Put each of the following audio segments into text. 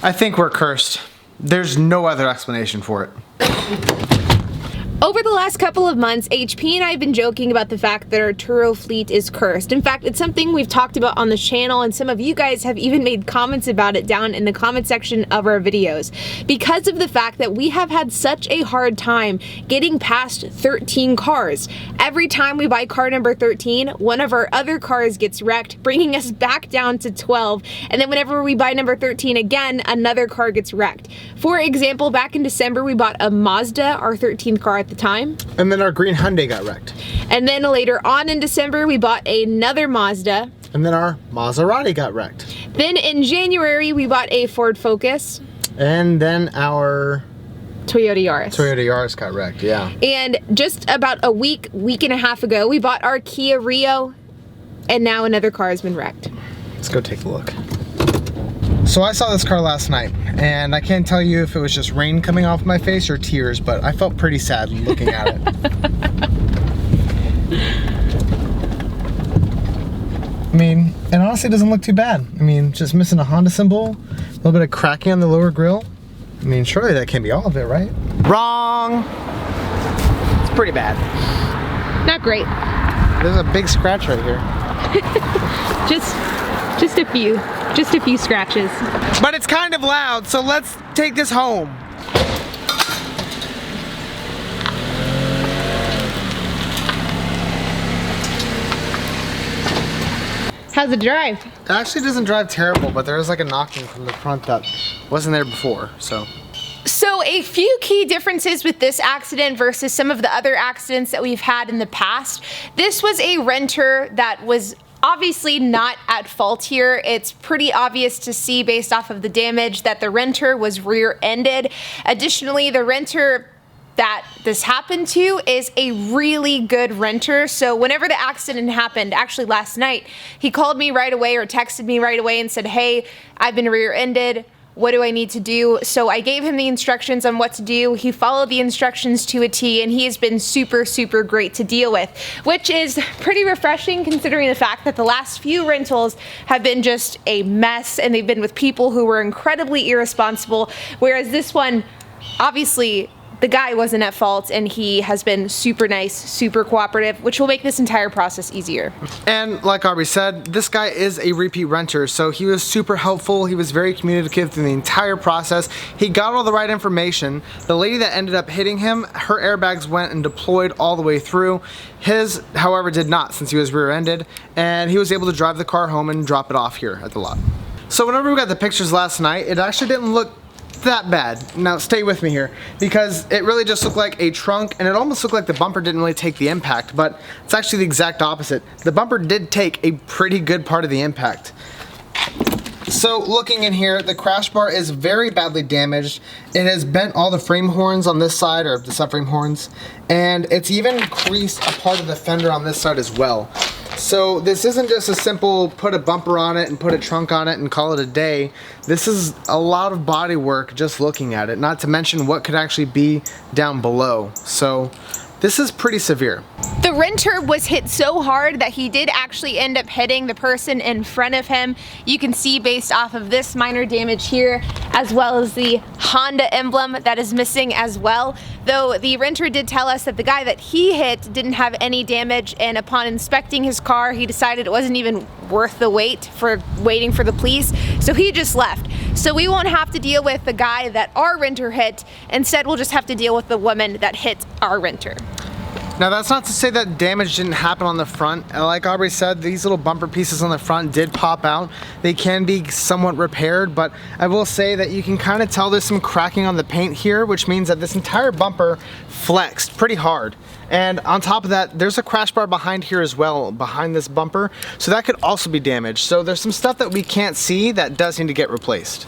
I think we're cursed. There's no other explanation for it. Over the last couple of months, HP and I have been joking about the fact that our Turo fleet is cursed. In fact, it's something we've talked about on the channel, and some of you guys have even made comments about it down in the comment section of our videos. Because of the fact that we have had such a hard time getting past 13 cars. Every time we buy car number 13, one of our other cars gets wrecked, bringing us back down to 12. And then whenever we buy number 13 again, another car gets wrecked. For example, back in December, we bought a Mazda, our 13th car at the time. And then our green Hyundai got wrecked. And then later on in December, we bought another Mazda. And then our Maserati got wrecked. Then in January, we bought a Ford Focus. And then our Toyota Yaris. Toyota Yaris got wrecked, yeah. And just about a week and a half ago, we bought our Kia Rio. And now another car has been wrecked. Let's go take a look. So I saw this car last night, and I can't tell you if it was just rain coming off my face or tears, but I felt pretty sad looking at it. I mean, it honestly doesn't look too bad. I mean, just missing a Honda symbol, a little bit of cracking on the lower grille. I mean, surely that can't be all of it, right? Wrong! It's pretty bad. Not great. There's a big scratch right here. Just a few scratches. But it's kind of loud, so let's take this home. How's it drive? It actually doesn't drive terrible, but there is like a knocking from the front that wasn't there before, so. So a few key differences with this accident versus some of the other accidents that we've had in the past. This was a renter that was obviously not at fault here. It's pretty obvious to see based off of the damage that the renter was rear-ended. Additionally, the renter that this happened to is a really good renter. So whenever the accident happened, actually last night, he called me right away or texted me right away and said, hey, I've been rear-ended. What do I need to do? So I gave him the instructions on what to do. He followed the instructions to a T, and he has been super, super great to deal with, which is pretty refreshing considering the fact that the last few rentals have been just a mess, and they've been with people who were incredibly irresponsible, whereas this one, obviously, the guy wasn't at fault, and he has been super nice, super cooperative, which will make this entire process easier. And like Aubrey said, this guy is a repeat renter, so he was super helpful. He was very communicative through the entire process. He got all the right information. The lady that ended up hitting him, her airbags went and deployed all the way through. His, however, did not, since he was rear-ended, and he was able to drive the car home and drop it off here at the lot. So whenever we got the pictures last night, it actually didn't look that bad. Now stay with me here, because it really just looked like a trunk, and it almost looked like the bumper didn't really take the impact, but it's actually the exact opposite. The bumper did take a pretty good part of the impact. So looking in here, the crash bar is very badly damaged. It has bent all the frame horns on this side, or the subframe horns, and it's even creased a part of the fender on this side as well. So this isn't just a simple put a bumper on it and put a trunk on it and call it a day. This is a lot of body work just looking at it, not to mention what could actually be down below. So this is pretty severe. The renter was hit so hard that he did actually end up hitting the person in front of him. You can see based off of this minor damage here, as well as the Honda emblem that is missing as well. Though the renter did tell us that the guy that he hit didn't have any damage, and upon inspecting his car, he decided it wasn't even worth the wait for waiting for the police, so he just left. So we won't have to deal with the guy that our renter hit. Instead, we'll just have to deal with the woman that hit our renter. Now that's not to say that damage didn't happen on the front. Like Aubrey said, these little bumper pieces on the front did pop out. They can be somewhat repaired, but I will say that you can kind of tell there's some cracking on the paint here, which means that this entire bumper flexed pretty hard. And on top of that, there's a crash bar behind here as well, behind this bumper, so that could also be damaged. So there's some stuff that we can't see that does need to get replaced.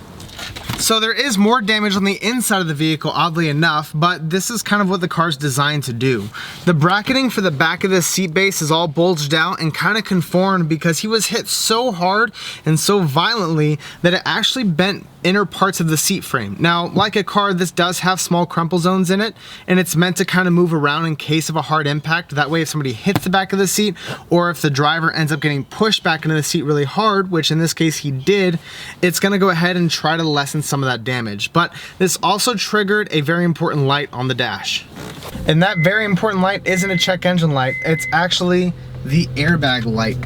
So there is more damage on the inside of the vehicle, oddly enough, but this is kind of what the car's designed to do. The bracketing for the back of the seat base is all bulged out and kind of conformed because he was hit so hard and so violently that it actually bent inner parts of the seat frame. Now, like a car, this does have small crumple zones in it, and it's meant to kind of move around in case of a hard impact. That way, if somebody hits the back of the seat, or if the driver ends up getting pushed back into the seat really hard, which in this case he did, it's gonna go ahead and try to lessen some of that damage. But this also triggered a very important light on the dash. And that very important light isn't a check engine light, it's actually the airbag light,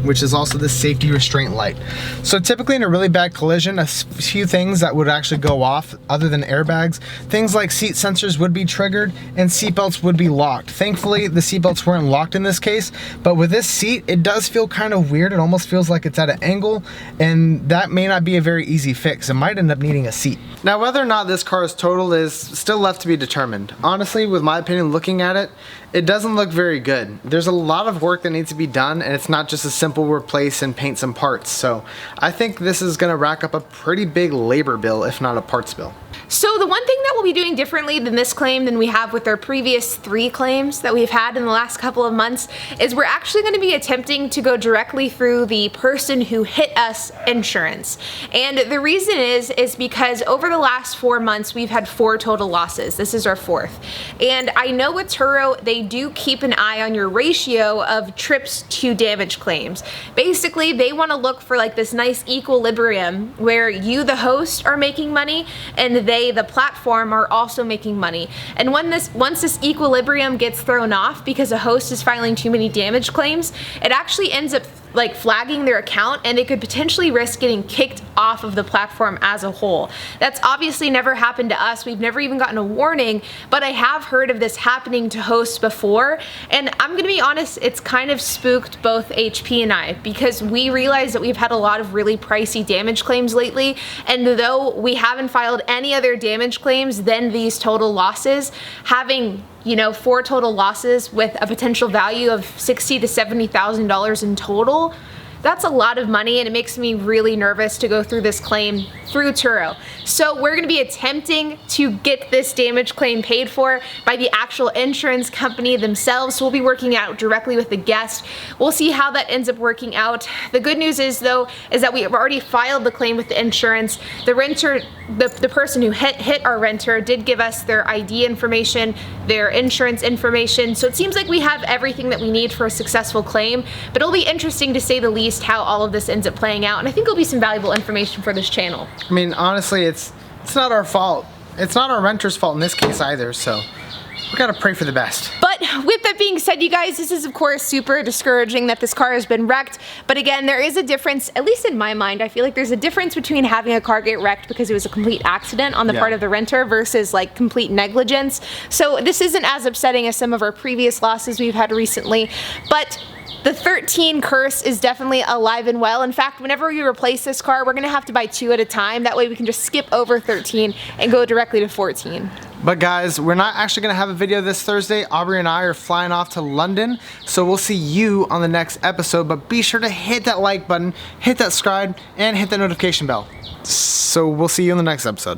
which is also the safety restraint light. So typically in a really bad collision, a few things that would actually go off other than airbags, things like seat sensors would be triggered and seatbelts would be locked. Thankfully, the seatbelts weren't locked in this case, but with this seat, it does feel kind of weird. It almost feels like it's at an angle, and that may not be a very easy fix. It might end up needing a seat. Now, whether or not this car is totaled is still left to be determined. Honestly, with my opinion, looking at it, it doesn't look very good. There's a lot of work that needs to be done, and it's not just a simple replace and paint some parts. So I think this is gonna rack up a pretty big labor bill, if not a parts bill. So the one thing that we'll be doing differently than this claim than we have with our previous 3 claims that we've had in the last couple of months is we're actually going to be attempting to go directly through the person who hit us insurance. And the reason is because over the last 4 months we've had 4 total losses. This is our 4th. And I know with Turo they do keep an eye on your ratio of trips to damage claims. Basically they want to look for like this nice equilibrium where you the host are making money and they the platform are also making money. And once this equilibrium gets thrown off because a host is filing too many damage claims, it actually ends up like flagging their account and they could potentially risk getting kicked off of the platform as a whole. That's obviously never happened to us. We've never even gotten a warning, but I have heard of this happening to hosts before. And I'm gonna be honest, it's kind of spooked both HP and I because we realize that we've had a lot of really pricey damage claims lately. And though we haven't filed any other damage claims than these total losses, having 4 total losses with a potential value of $60,000 to $70,000 in total, that's a lot of money and it makes me really nervous to go through this claim through Turo. So we're gonna be attempting to get this damage claim paid for by the actual insurance company themselves. So we'll be working out directly with the guest. We'll see how that ends up working out. The good news is though, is that we have already filed the claim with the insurance. The renter, the person who hit our renter did give us their ID information, their insurance information. So it seems like we have everything that we need for a successful claim, but it'll be interesting to say the least how all of this ends up playing out, and I think it'll be some valuable information for this channel. I mean, honestly, it's not our fault. It's not our renter's fault in this case either, so we gotta pray for the best. But with that being said, you guys, this is of course super discouraging that this car has been wrecked, but again, there is a difference, at least in my mind, I feel like there's a difference between having a car get wrecked because it was a complete accident on the part of the renter versus like complete negligence. So this isn't as upsetting as some of our previous losses we've had recently, but the 13 curse is definitely alive and well. In fact, whenever we replace this car, we're gonna have to buy 2 at a time. That way we can just skip over 13 and go directly to 14. But guys, we're not actually gonna have a video this Thursday. Aubrey and I are flying off to London, so we'll see you on the next episode. But be sure to hit that like button, hit that subscribe, and hit that notification bell. So we'll see you in the next episode.